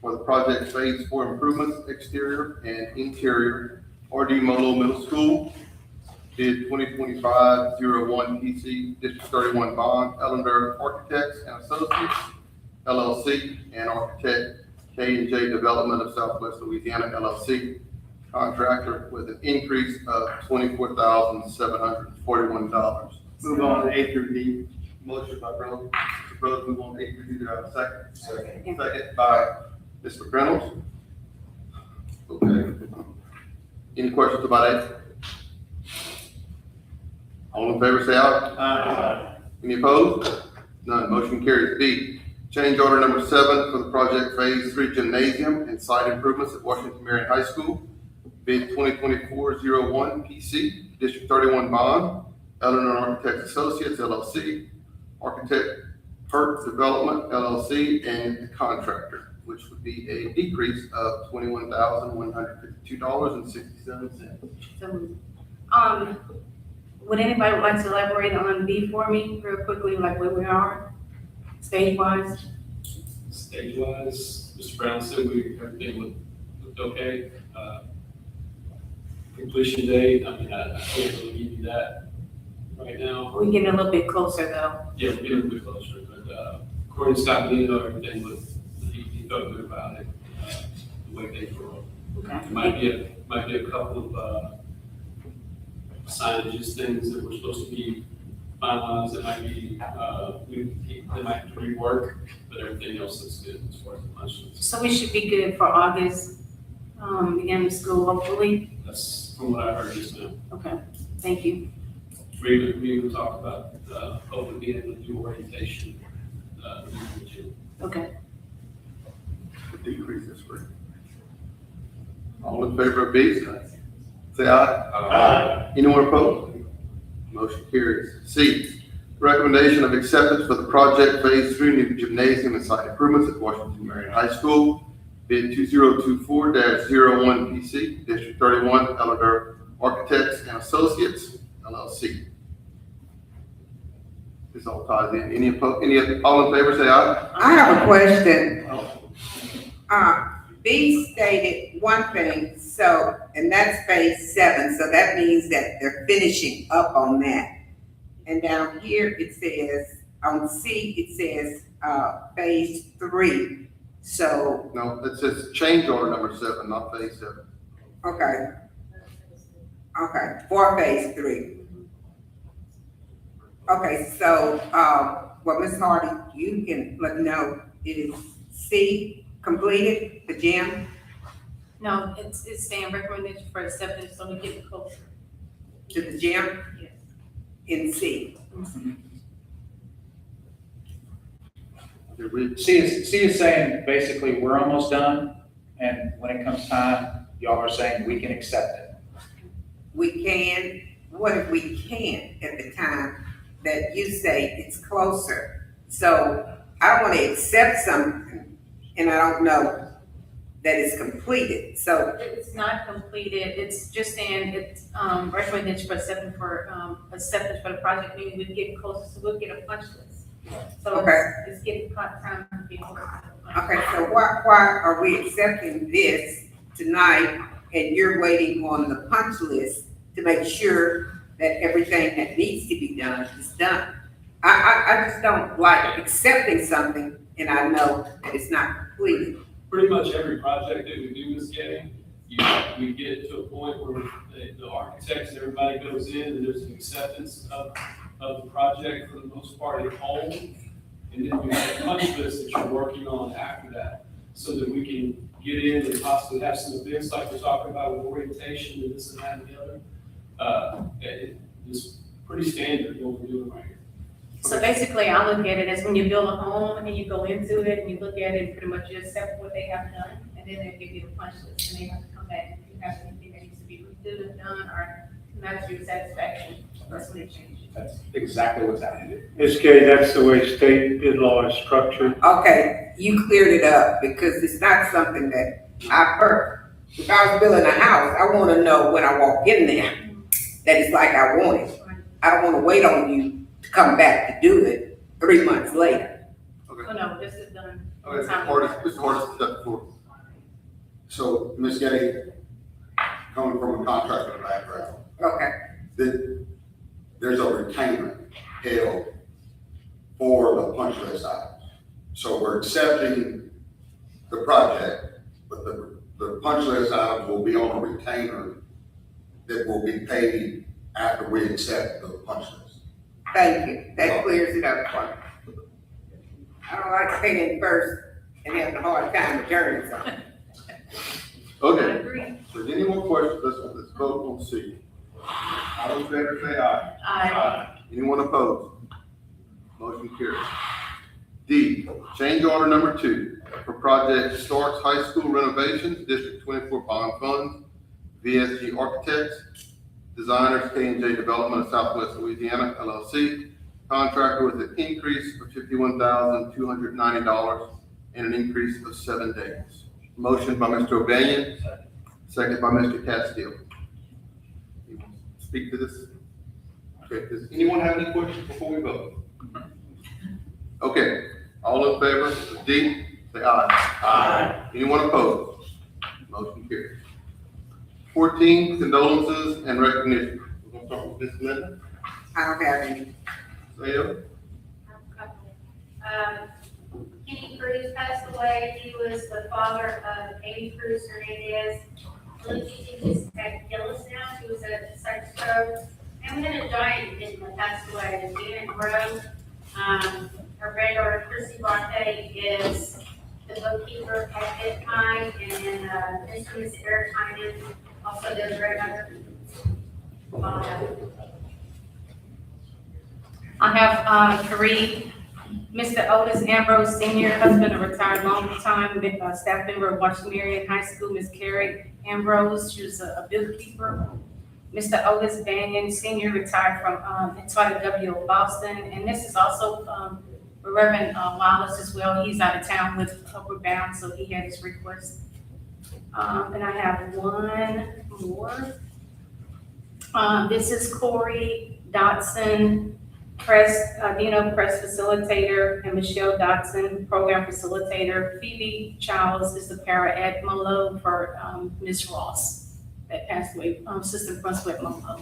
for the project phase 4 improvements, exterior and interior, RD Molo Middle School. Bid 2025-01 PC, District 31 bond, Ellenberg Architects and Associates, LLC, and architect K&J Development of Southwest Louisiana, LLC, contractor with an increase of $24,741. Move on to A through D. Motion by Reynolds. Mr. Rhodes, move on to 8 through D. Do I have a second? Second by Mr. Reynolds. Okay. Any questions about 8? All in favor, say aye. Aye. Any opposed? None. Motion carries. B, change order number 7 for the project phase 3 gymnasium and site improvements at Washington Marion High School. Bid 2024-01 PC, District 31 bond, Eleanor Architects Associates LLC, architect Perk Development LLC, and the contractor, which would be a decrease of $21,152.67. So, would anybody like to elaborate on B for me real quickly, like where we are, stage-wise? Stage-wise, Mr. Brown said everything looked okay. Completion date, I mean, I can't really give you that right now. We're getting a little bit closer though. Yeah, we're getting a bit closer, but according to Scott Lino, everything he felt good about it, the way things were. Okay. Might be a couple of signages, things that were supposed to be finalized, that might be, they might have to rework, but everything else looks good as far as the punch list. So we should be good for August, beginning of school, hopefully. That's from what I heard just now. Okay, thank you. We even talked about, hopefully being able to do orientation, in June. Okay. The decrease is free. All in favor of B, say aye. Aye. Anyone opposed? Motion carries. C, Recommendation of acceptance for the project Phase 3 new gymnasium and site improvements at Washington Marion High School, bid 2024-01 PC, District 31, Elder Architects and Associates, LLC. This all ties in. All in favor, say aye. I have a question. B stated one thing, so, and that's phase 7, so that means that they're finishing up on that. And down here, it says, on C, it says, phase 3, so, No, it says change order number 7, not Phase 7. okay. Okay, for phase 3. Okay, so, well, Ms. Hardy, you can let me know, is C completed, the gym? No, it's saying recommendation for acceptance, so we get closer. To the gym? Yes. In C. Did we- C is saying basically we're almost done, and when it comes time, y'all are saying we can accept it. We can, what if we can't at the time that you say it's closer? So I want to accept something and I don't know that it's completed, so. It's not completed, it's just saying it's, recommendation for acceptance for the project, meaning we're getting closer, so we'll get a punch list. So Okay. it's getting time to be over. Okay, so why are we accepting this tonight and you're waiting on the punch list to make sure that everything that needs to be done is done? I just don't like accepting something and I know that it's not completed. Pretty much every project that we do, Ms. Getty, we get to a point where the architects and everybody goes in and there's an acceptance of the project for the most part at home. And then we have a punch list that you're working on after that, so that we can get in and possibly have some events like we're talking about with orientation and this and that and the other. It's pretty standard what we're doing right here. So basically, I look at it as when you build a home and you go into it and you look at it, pretty much you accept what they have done, and then they give you the punch list, and they have to come back if you have anything that needs to be redone, done, or not to your satisfaction, that's when they change it. That's exactly what's happening. Ms. Kay, that's the way state bid law is structured. Okay, you cleared it up because it's not something that I've heard. If I was building a house, I want to know when I walk in there that it's like I want it. I don't want to wait on you to come back to do it 3 months later. Oh, no, this is done. Okay, Mr. Hardis, step forward. So, Ms. Getty, coming from a contractor background, Okay, there's a retainer held for the punch list items. So we're accepting the project, but the punch list items will be on a retainer that will be paid after we accept the punch list. thank you. That clears it up for me. I don't like paying first and having a hard time returning something. I Okay, agree. if there's any more questions, let's vote on C. All in favor, say aye. Anyone opposed? Motion carries. D, change order number 2 for project Starks High School renovations, District 24 bond funds, VSG Architects, designers, K&J Development of Southwest Louisiana, LLC, contractor with an increase of $51,290 and an increase of 7 days. Motion by Mr. O'Banion, second by Mr. Castile. You want to speak to this? Okay, does anyone have any questions before we vote? Okay, all in favor of D, say aye. Aye. Anyone opposed? Motion carries. 14, condolences and recognition. We're gonna start with Ms. Linda. I don't have any. Leo. Kenny Cruz passed away. He was the father of Amy Cruz Hernandez. Lindsay is at Gillis now. She was at Cypress Grove. And we had a giant that passed away, Janet Grove. Her granddaughter, Chrissy Bonte, is the bookkeeper at Bitcoin, and then Mr. and Mrs. Eric Hyman, also the grandmother. I have, 3, Mr. Otis Ambrose Senior, husband of retired long-time staff member of Washington Marion High School, Ms. Carrie Ambrose, she was a bookkeeper. Mr. Otis Banyan, Senior, retired from Etola W of Boston. And this is also Reverend Wallace as well. He's out of town with Upward Bound, so he had his request. And I have one more. This is Corey Dotson, Dino Press Facilitator, and Michelle Dotson, Program Facilitator. Phoebe Childs is the para at Molo for Ms. Ross that passed away, Assistant Principal at Molo.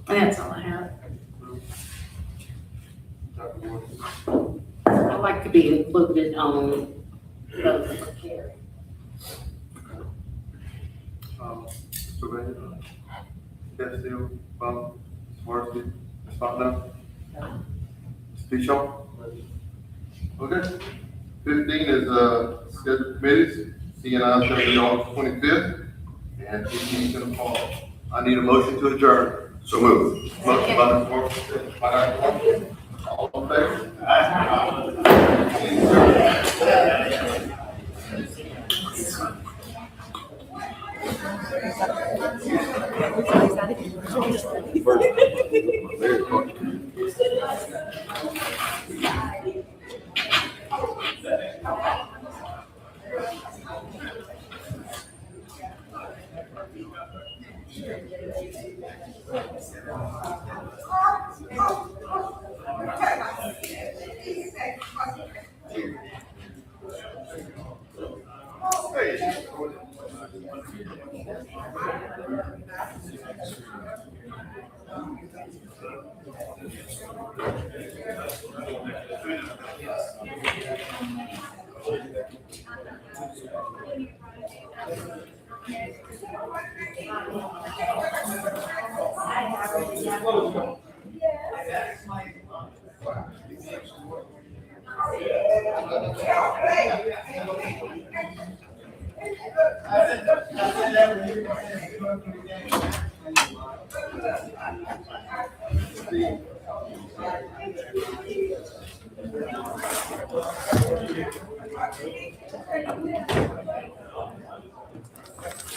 And that's all I have. I'd like to be included on the care. Mr. Bennett, Castillo, Bob, Marcy, Ms. Fonda, Ms. Bishop. Okay. 15 is, scheduled committees, CNI shall be August 25th, and 15 is in the fall. I need a motion to adjourn. So move. Motion by Ms. Morrison, by Dr. Morrison. All in favor? Thank you.